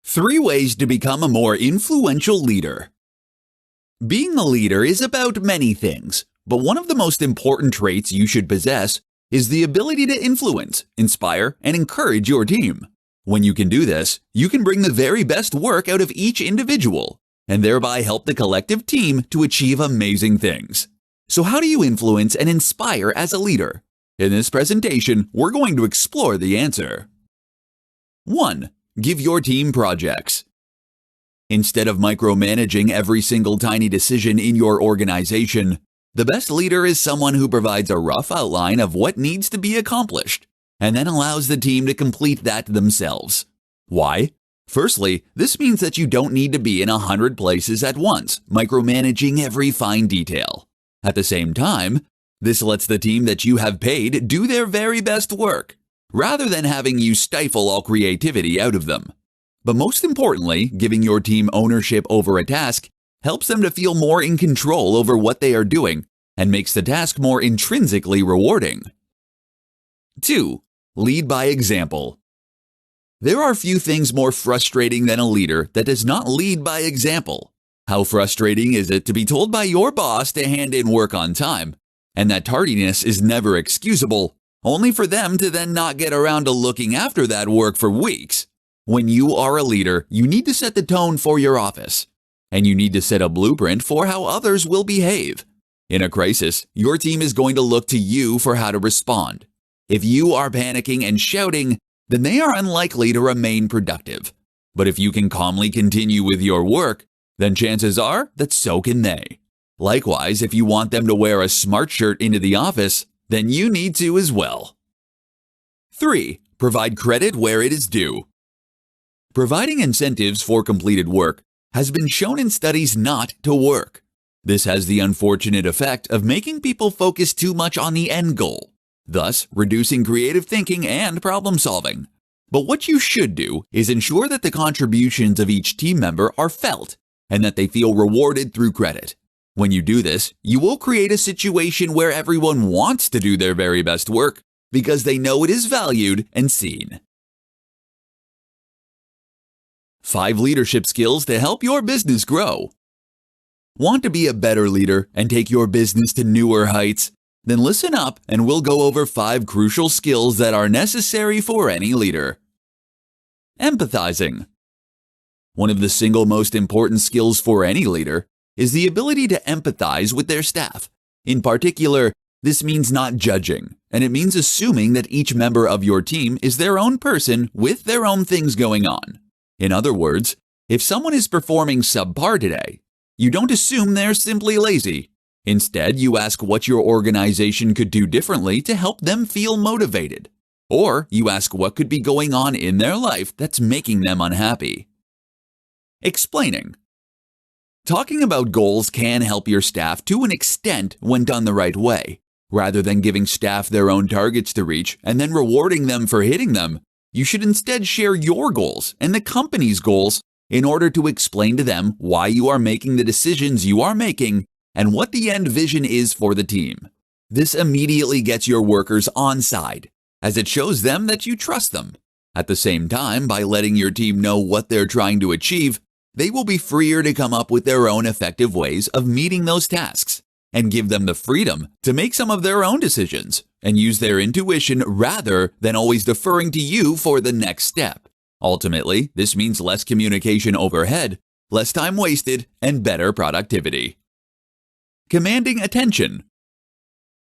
3 ways to become a more influential leader. Being a leader is about many things, but one of the most important traits you should possess is the ability to influence, inspire, and encourage your team. When you can do this, you can bring the very best work out of each individual, and thereby help the collective team to achieve amazing things. So how do you influence and inspire as a leader? In this presentation, we're going to explore the answer. 1. Give your team projects. Instead of micromanaging every single tiny decision in your organization, the best leader is someone who provides a rough outline of what needs to be accomplished, and then allows the team to complete that themselves. Why? Firstly, this means that you don't need to be in 100 places at once, micromanaging every fine detail. At the same time, this lets the team that you have paid do their very best work, rather than having you stifle all creativity out of them. But most importantly, giving your team ownership over a task helps them to feel more in control over what they are doing and makes the task more intrinsically rewarding. 2. Lead by example. There are few things more frustrating than a leader that does not lead by example. How frustrating is it to be told by your boss to hand in work on time, and that tardiness is never excusable, only for them to then not get around to looking after that work for weeks? When you are a leader, you need to set the tone for your office, and you need to set a blueprint for how others will behave. In a crisis, your team is going to look to you for how to respond. If you are panicking and shouting, then they are unlikely to remain productive. But if you can calmly continue with your work, then chances are that so can they. Likewise, if you want them to wear a smart shirt into the office, then you need to as well. 3. Provide credit where it is due. Providing incentives for completed work has been shown in studies not to work. This has the unfortunate effect of making people focus too much on the end goal, thus reducing creative thinking and problem solving. But what you should do is ensure that the contributions of each team member are felt and that they feel rewarded through credit. When you do this, you will create a situation where everyone wants to do their very best work because they know it is valued and seen. 5 leadership skills to help your business grow. Want to be a better leader and take your business to newer heights? Then listen up and we'll go over 5 crucial skills that are necessary for any leader. Empathizing. One of the single most important skills for any leader is the ability to empathize with their staff. In particular, this means not judging, and it means assuming that each member of your team is their own person with their own things going on. In other words, if someone is performing subpar today, you don't assume they're simply lazy. Instead, you ask what your organization could do differently to help them feel motivated. Or you ask what could be going on in their life that's making them unhappy. Explaining. Talking about goals can help your staff to an extent when done the right way. Rather than giving staff their own targets to reach and then rewarding them for hitting them, you should instead share your goals and the company's goals in order to explain to them why you are making the decisions you are making and what the end vision is for the team. This immediately gets your workers on side, as it shows them that you trust them. At the same time, by letting your team know what they're trying to achieve, they will be freer to come up with their own effective ways of meeting those tasks and give them the freedom to make some of their own decisions and use their intuition rather than always deferring to you for the next step. Ultimately, this means less communication overhead, less time wasted, and better productivity. Commanding attention.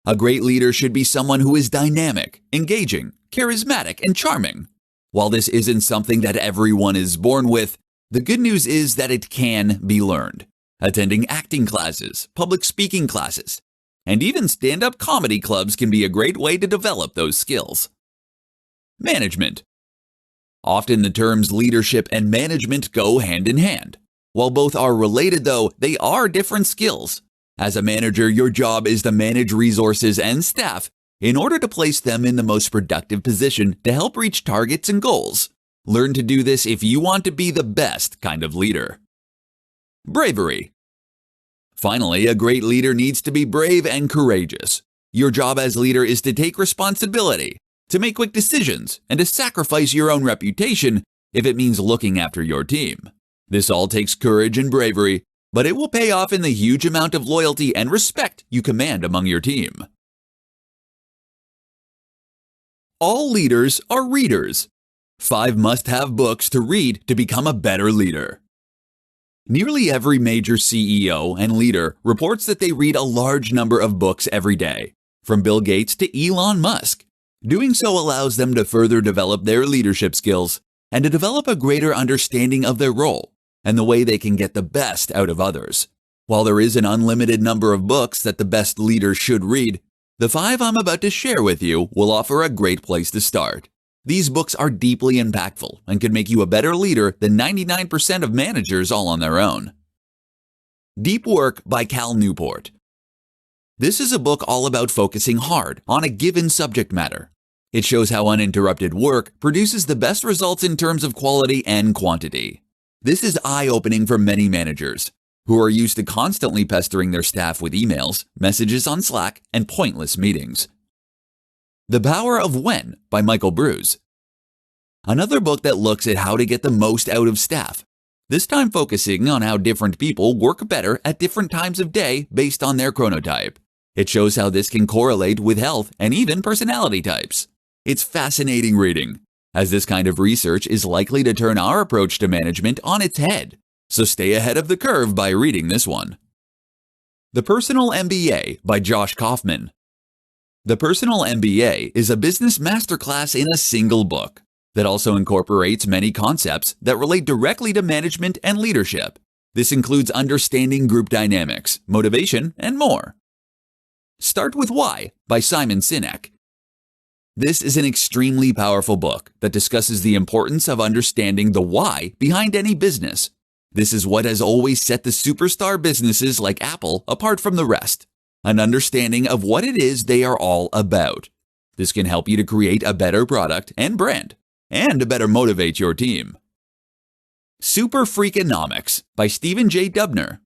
A great leader should be someone who is dynamic, engaging, charismatic, and charming. While this isn't something that everyone is born with, the good news is that it can be learned. Attending acting classes, public speaking classes, and even stand-up comedy clubs can be a great way to develop those skills. Management. Often the terms leadership and management go hand in hand. While both are related though, they are different skills. As a manager, your job is to manage resources and staff in order to place them in the most productive position to help reach targets and goals. Learn to do this if you want to be the best kind of leader. Bravery. Finally, a great leader needs to be brave and courageous. Your job as leader is to take responsibility, to make quick decisions, and to sacrifice your own reputation if it means looking after your team. This all takes courage and bravery, but it will pay off in the huge amount of loyalty and respect you command among your team. All leaders are readers. 5 must-have books to read to become a better leader. Nearly every major CEO and leader reports that they read a large number of books every day, from Bill Gates to Elon Musk. Doing so allows them to further develop their leadership skills and to develop a greater understanding of their role and the way they can get the best out of others. While there is an unlimited number of books that the best leaders should read, the 5 I'm about to share with you will offer a great place to start. These books are deeply impactful and can make you a better leader than 99% of managers all on their own. Deep Work by Cal Newport. This is a book all about focusing hard on a given subject matter. It shows how uninterrupted work produces the best results in terms of quality and quantity. This is eye-opening for many managers who are used to constantly pestering their staff with emails, messages on Slack, and pointless meetings. The Power of When by Michael Brews. Another book that looks at how to get the most out of staff, this time focusing on how different people work better at different times of day based on their chronotype. It shows how this can correlate with health and even personality types. It's fascinating reading, as this kind of research is likely to turn our approach to management on its head. So stay ahead of the curve by reading this one. The Personal MBA by Josh Kaufman. The Personal MBA is a business masterclass in a single book that also incorporates many concepts that relate directly to management and leadership. This includes understanding group dynamics, motivation, and more. Start with Why by Simon Sinek. This is an extremely powerful book that discusses the importance of understanding the why behind any business. This is what has always set the superstar businesses like Apple apart from the rest. An understanding of what it is they are all about. This can help you to create a better product and brand, and to better motivate your team. Super Freakonomics by Stephen J. Dubner.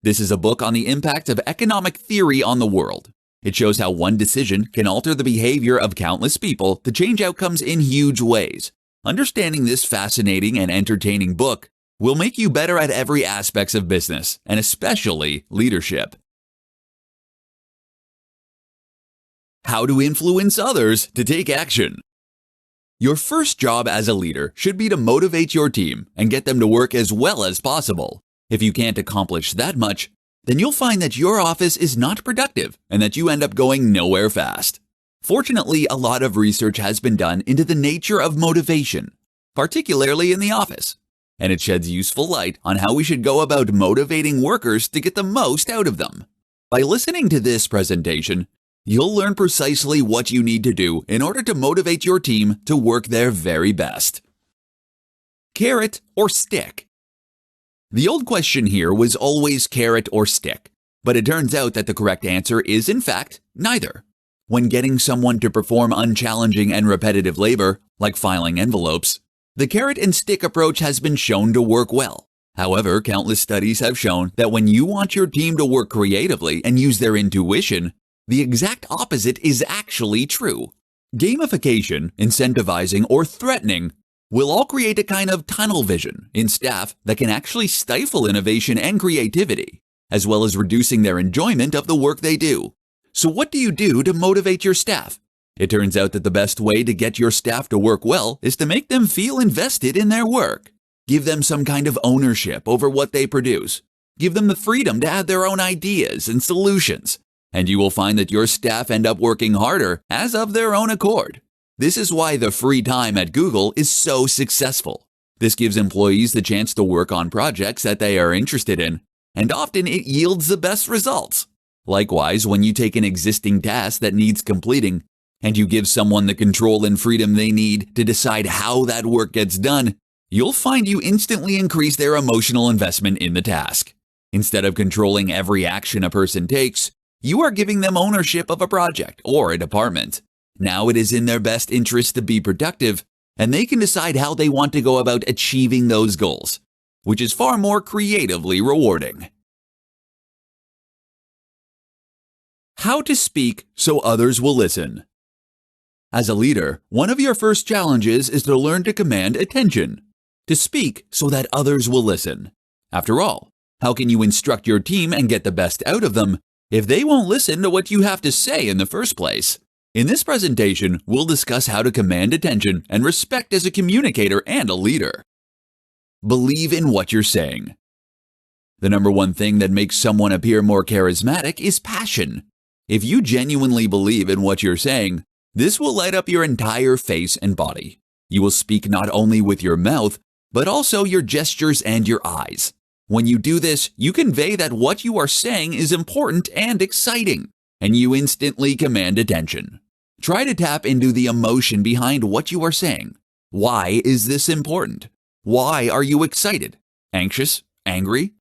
This is a book on the impact of economic theory on the world. It shows how one decision can alter the behavior of countless people to change outcomes in huge ways. Understanding this fascinating and entertaining book will make you better at every aspect of business, and especially leadership. How to influence others to take action. Your first job as a leader should be to motivate your team and get them to work as well as possible. If you can't accomplish that much, then you'll find that your office is not productive and that you end up going nowhere fast. Fortunately, a lot of research has been done into the nature of motivation, particularly in the office, and it sheds useful light on how we should go about motivating workers to get the most out of them. By listening to this presentation, you'll learn precisely what you need to do in order to motivate your team to work their very best. Carrot or stick? The old question here was always carrot or stick, but it turns out that the correct answer is, in fact, neither. When getting someone to perform unchallenging and repetitive labor, like filing envelopes, the carrot and stick approach has been shown to work well. However, countless studies have shown that when you want your team to work creatively and use their intuition, the exact opposite is actually true. Gamification, incentivizing, or threatening will all create a kind of tunnel vision in staff that can actually stifle innovation and creativity, as well as reducing their enjoyment of the work they do. So what do you do to motivate your staff? It turns out that the best way to get your staff to work well is to make them feel invested in their work. Give them some kind of ownership over what they produce. Give them the freedom to add their own ideas and solutions. And you will find that your staff end up working harder as of their own accord. This is why the free time at Google is so successful. This gives employees the chance to work on projects that they are interested in, and often it yields the best results. Likewise, when you take an existing task that needs completing, and you give someone the control and freedom they need to decide how that work gets done, you'll find you instantly increase their emotional investment in the task. Instead of controlling every action a person takes, you are giving them ownership of a project or a department. Now it is in their best interest to be productive, and they can decide how they want to go about achieving those goals, which is far more creatively rewarding. How to speak so others will listen. As a leader, one of your first challenges is to learn to command attention, to speak so that others will listen. After all, how can you instruct your team and get the best out of them if they won't listen to what you have to say in the first place? In this presentation, we'll discuss how to command attention and respect as a communicator and a leader. Believe in what you're saying. The number one thing that makes someone appear more charismatic is passion. If you genuinely believe in what you're saying, this will light up your entire face and body. You will speak not only with your mouth, but also your gestures and your eyes. When you do this, you convey that what you are saying is important and exciting, and you instantly command attention. Try to tap into the emotion behind what you are saying. Why is this important? Why are you excited? Anxious? Angry?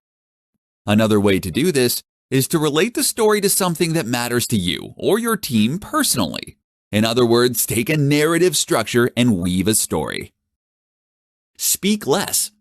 Another way to do this is to relate the story to something that matters to you or your team personally. In other words, take a narrative structure and weave a story. Speak less.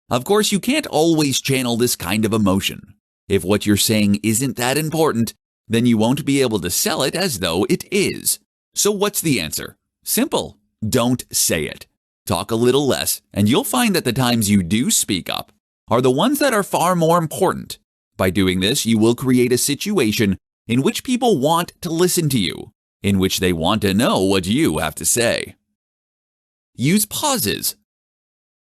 Of course, you can't always channel this kind of emotion. If what you're saying isn't that important, then you won't be able to sell it as though it is. So what's the answer? Simple. Don't say it. Talk a little less, and you'll find that the times you do speak up are the ones that are far more important. By doing this, you will create a situation in which people want to listen to you, in which they want to know what you have to say. Use pauses.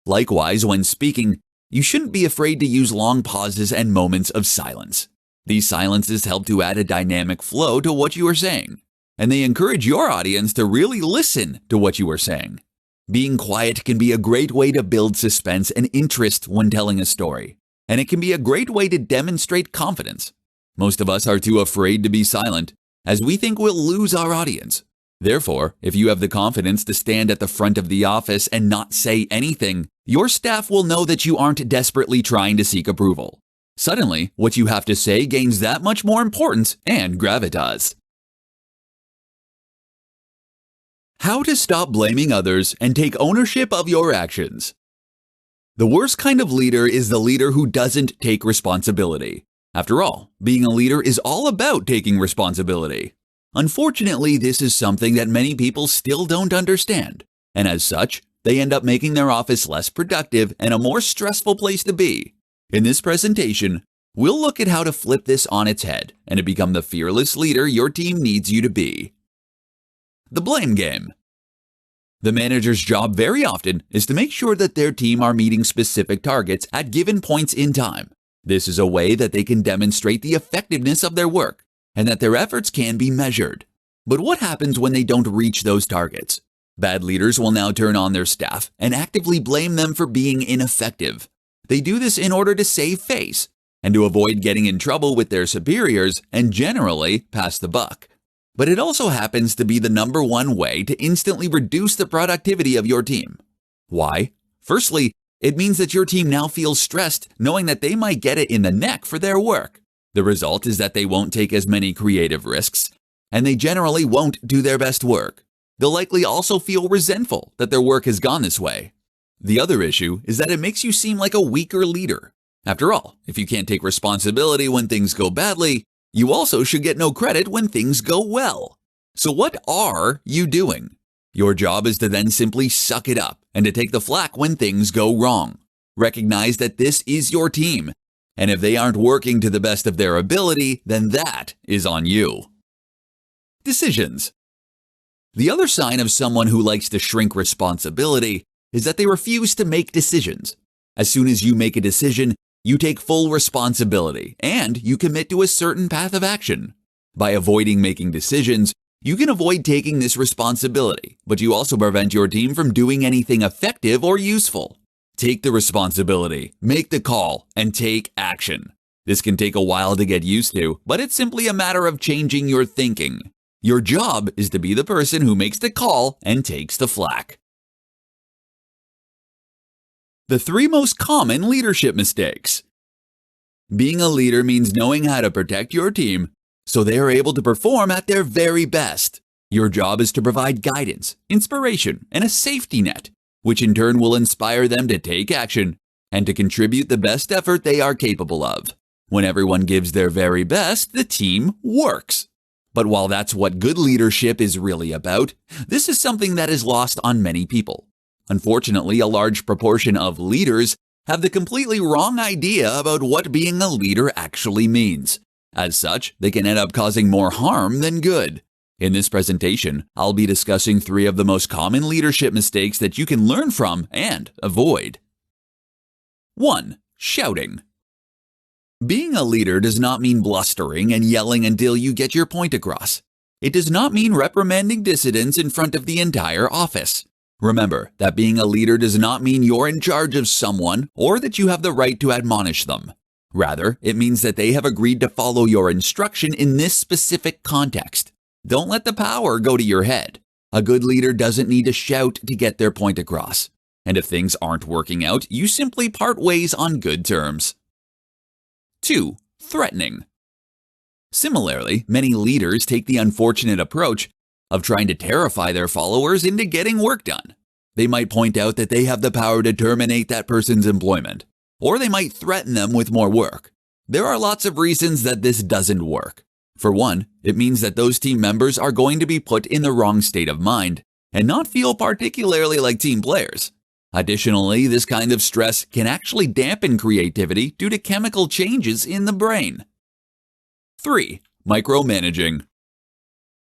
Likewise, when speaking, you shouldn't be afraid to use long pauses and moments of silence. These silences help to add a dynamic flow to what you are saying, and they encourage your audience to really listen to what you are saying. Being quiet can be a great way to build suspense and interest when telling a story, and it can be a great way to demonstrate confidence. Most of us are too afraid to be silent, as we think we'll lose our audience. Therefore, if you have the confidence to stand at the front of the office and not say anything, your staff will know that you aren't desperately trying to seek approval. Suddenly, what you have to say gains that much more importance and gravitas. How to stop blaming others and take ownership of your actions. The worst kind of leader is the leader who doesn't take responsibility. After all, being a leader is all about taking responsibility. Unfortunately, this is something that many people still don't understand, and as such, they end up making their office less productive and a more stressful place to be. In this presentation, we'll look at how to flip this on its head and to become the fearless leader your team needs you to be. The blame game. The manager's job very often is to make sure that their team are meeting specific targets at given points in time. This is a way that they can demonstrate the effectiveness of their work and that their efforts can be measured. But what happens when they don't reach those targets? Bad leaders will now turn on their staff and actively blame them for being ineffective. They do this in order to save face and to avoid getting in trouble with their superiors and generally pass the buck. But it also happens to be the number one way to instantly reduce the productivity of your team. Why? Firstly, it means that your team now feels stressed knowing that they might get it in the neck for their work. The result is that they won't take as many creative risks, and they generally won't do their best work. They'll likely also feel resentful that their work has gone this way. The other issue is that it makes you seem like a weaker leader. After all, if you can't take responsibility when things go badly, you also should get no credit when things go well. So what are you doing? Your job is to then simply suck it up and to take the flak when things go wrong. Recognize that this is your team, and if they aren't working to the best of their ability, then that is on you. Decisions. The other sign of someone who likes to shrink responsibility is that they refuse to make decisions. As soon as you make a decision, you take full responsibility and you commit to a certain path of action. By avoiding making decisions, you can avoid taking this responsibility, but you also prevent your team from doing anything effective or useful. Take the responsibility, make the call, and take action. This can take a while to get used to, but it's simply a matter of changing your thinking. Your job is to be the person who makes the call and takes the flak. The 3 most common leadership mistakes. Being a leader means knowing how to protect your team so they are able to perform at their very best. Your job is to provide guidance, inspiration, and a safety net, which in turn will inspire them to take action and to contribute the best effort they are capable of. When everyone gives their very best, the team works. But while that's what good leadership is really about, this is something that is lost on many people. Unfortunately, a large proportion of leaders have the completely wrong idea about what being a leader actually means. As such, they can end up causing more harm than good. In this presentation, I'll be discussing 3 of the most common leadership mistakes that you can learn from and avoid. 1. Shouting. Being a leader does not mean blustering and yelling until you get your point across. It does not mean reprimanding dissidents in front of the entire office. Remember that being a leader does not mean you're in charge of someone or that you have the right to admonish them. Rather, it means that they have agreed to follow your instruction in this specific context. Don't let the power go to your head. A good leader doesn't need to shout to get their point across. And if things aren't working out, you simply part ways on good terms. 2. Threatening. Similarly, many leaders take the unfortunate approach of trying to terrify their followers into getting work done. They might point out that they have the power to terminate that person's employment, or they might threaten them with more work. There are lots of reasons that this doesn't work. For one, it means that those team members are going to be put in the wrong state of mind and not feel particularly like team players. Additionally, this kind of stress can actually dampen creativity due to chemical changes in the brain. 3. Micromanaging.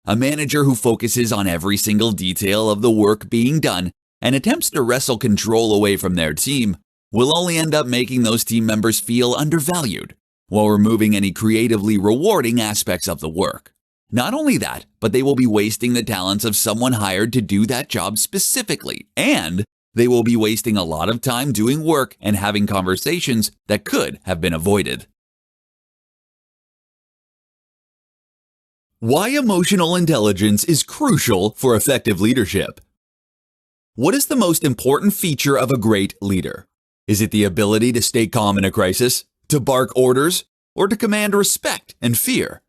A manager who focuses on every single detail of the work being done and attempts to wrestle control away from their team will only end up making those team members feel undervalued, while removing any creatively rewarding aspects of the work. Not only that, but they will be wasting the talents of someone hired to do that job specifically, and they will be wasting a lot of time doing work and having conversations that could have been avoided. Why emotional intelligence is crucial for effective leadership. What is the most important feature of a great leader? Is it the ability to stay calm in a crisis, to bark orders, or to command respect and fear?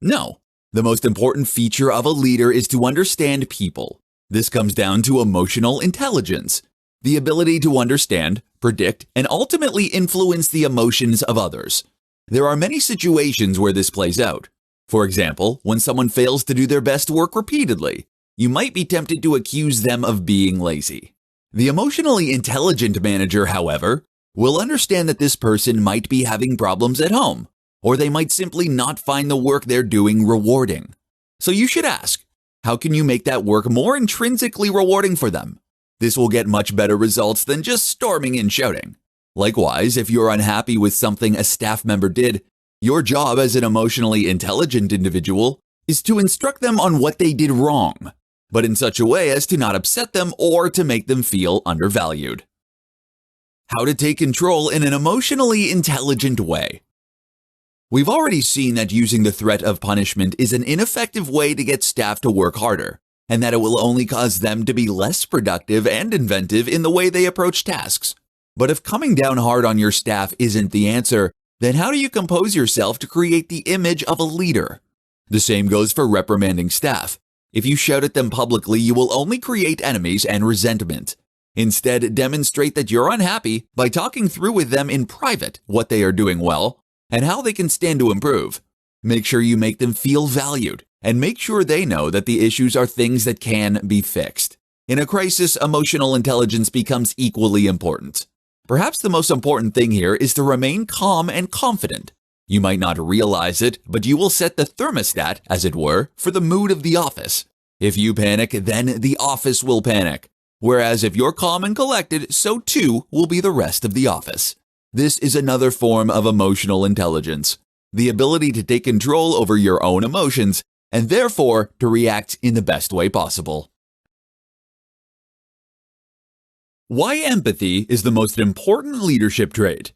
No. The most important feature of a leader is to understand people. This comes down to emotional intelligence, the ability to understand, predict, and ultimately influence the emotions of others. There are many situations where this plays out. For example, when someone fails to do their best work repeatedly, you might be tempted to accuse them of being lazy. The emotionally intelligent manager, however, will understand that this person might be having problems at home, or they might simply not find the work they're doing rewarding. So you should ask, how can you make that work more intrinsically rewarding for them? This will get much better results than just storming and shouting. Likewise, if you're unhappy with something a staff member did, your job as an emotionally intelligent individual is to instruct them on what they did wrong, but in such a way as to not upset them or to make them feel undervalued. How to take control in an emotionally intelligent way. We've already seen that using the threat of punishment is an ineffective way to get staff to work harder, and that it will only cause them to be less productive and inventive in the way they approach tasks. But if coming down hard on your staff isn't the answer, then how do you compose yourself to create the image of a leader? The same goes for reprimanding staff. If you shout at them publicly, you will only create enemies and resentment. Instead, demonstrate that you're unhappy by talking through with them in private what they are doing well and how they can stand to improve. Make sure you make them feel valued and make sure they know that the issues are things that can be fixed. In a crisis, emotional intelligence becomes equally important. Perhaps the most important thing here is to remain calm and confident. You might not realize it, but you will set the thermostat, as it were, for the mood of the office. If you panic, then the office will panic. Whereas if you're calm and collected, so too will be the rest of the office. This is another form of emotional intelligence, the ability to take control over your own emotions and therefore to react in the best way possible. Why empathy is the most important leadership trait.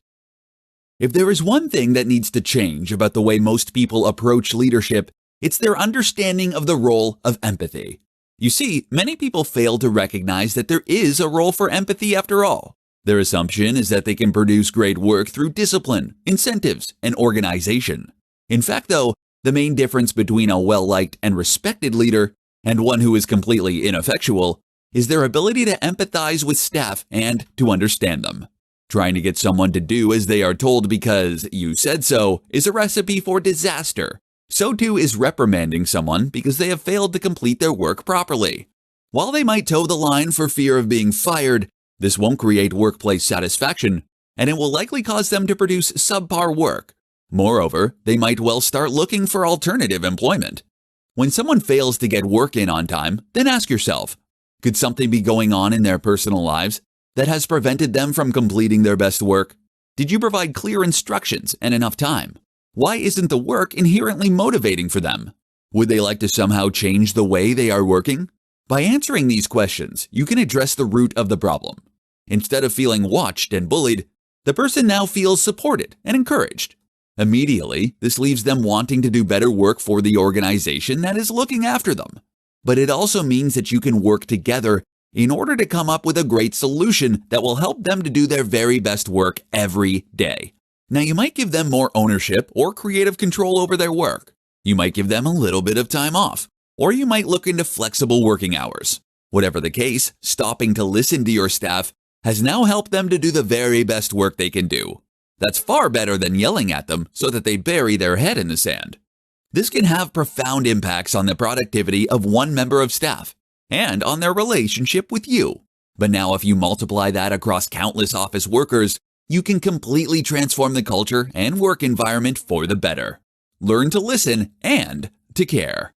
If there is one thing that needs to change about the way most people approach leadership, it's their understanding of the role of empathy. You see, many people fail to recognize that there is a role for empathy after all. Their assumption is that they can produce great work through discipline, incentives, and organization. In fact, though, the main difference between a well-liked and respected leader and one who is completely ineffectual is their ability to empathize with staff and to understand them. Trying to get someone to do as they are told because you said so is a recipe for disaster So too is reprimanding someone because they have failed to complete their work properly. While they might toe the line for fear of being fired, this won't create workplace satisfaction, and it will likely cause them to produce subpar work. Moreover, they might well start looking for alternative employment. When someone fails to get work in on time, then ask yourself, could something be going on in their personal lives that has prevented them from completing their best work? Did you provide clear instructions and enough time? Why isn't the work inherently motivating for them? Would they like to somehow change the way they are working? By answering these questions, you can address the root of the problem. Instead of feeling watched and bullied, the person now feels supported and encouraged. Immediately, this leaves them wanting to do better work for the organization that is looking after them. But it also means that you can work together in order to come up with a great solution that will help them to do their very best work every day. Now, you might give them more ownership or creative control over their work. You might give them a little bit of time off, or you might look into flexible working hours. Whatever the case, stopping to listen to your staff has now helped them to do the very best work they can do. That's far better than yelling at them so that they bury their head in the sand. This can have profound impacts on the productivity of one member of staff and on their relationship with you. But now if you multiply that across countless office workers, you can completely transform the culture and work environment for the better. Learn to listen and to care.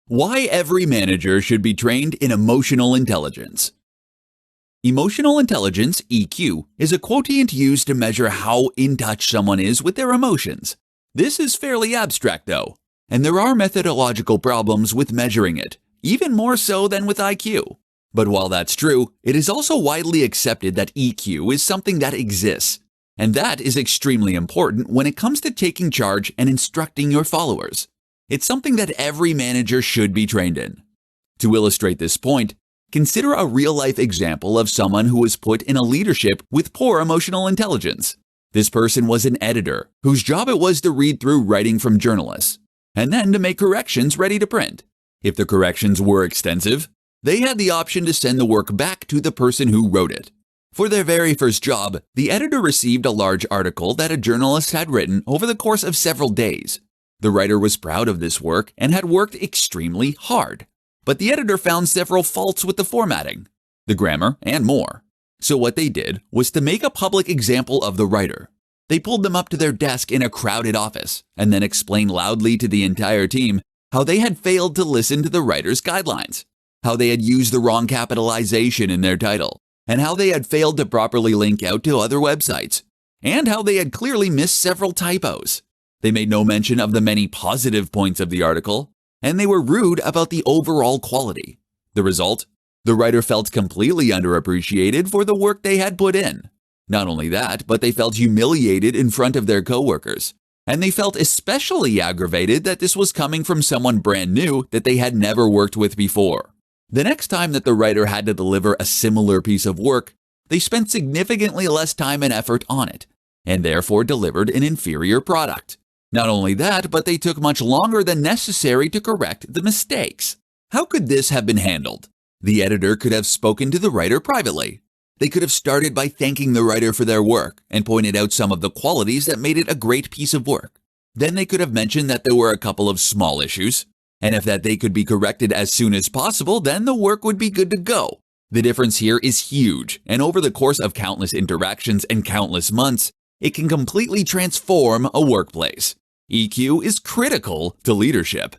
Why every manager should be trained in emotional intelligence. Emotional intelligence, EQ, is a quotient used to measure how in touch someone is with their emotions. This is fairly abstract though, and there are methodological problems with measuring it, even more so than with IQ. But while that's true, it is also widely accepted that EQ is something that exists, and that is extremely important when it comes to taking charge and instructing your followers. It's something that every manager should be trained in. To illustrate this point, consider a real-life example of someone who was put in a leadership with poor emotional intelligence. This person was an editor whose job it was to read through writing from journalists, and then to make corrections ready to print. If the corrections were extensive, they had the option to send the work back to the person who wrote it. For their very first job, the editor received a large article that a journalist had written over the course of several days. The writer was proud of this work and had worked extremely hard. But the editor found several faults with the formatting, the grammar, and more. So what they did was to make a public example of the writer. They pulled them up to their desk in a crowded office and then explained loudly to the entire team how they had failed to listen to the writer's guidelines, how they had used the wrong capitalization in their title, and how they had failed to properly link out to other websites, and how they had clearly missed several typos. They made no mention of the many positive points of the article, and they were rude about the overall quality. The result? The writer felt completely underappreciated for the work they had put in. Not only that, but they felt humiliated in front of their coworkers. And they felt especially aggravated that this was coming from someone brand new that they had never worked with before. The next time that the writer had to deliver a similar piece of work, they spent significantly less time and effort on it, and therefore delivered an inferior product. Not only that, but they took much longer than necessary to correct the mistakes. How could this have been handled? The editor could have spoken to the writer privately. They could have started by thanking the writer for their work and pointed out some of the qualities that made it a great piece of work. Then they could have mentioned that there were a couple of small issues, and if that they could be corrected as soon as possible, then the work would be good to go. The difference here is huge, and over the course of countless interactions and countless months, it can completely transform a workplace. EQ is critical to leadership.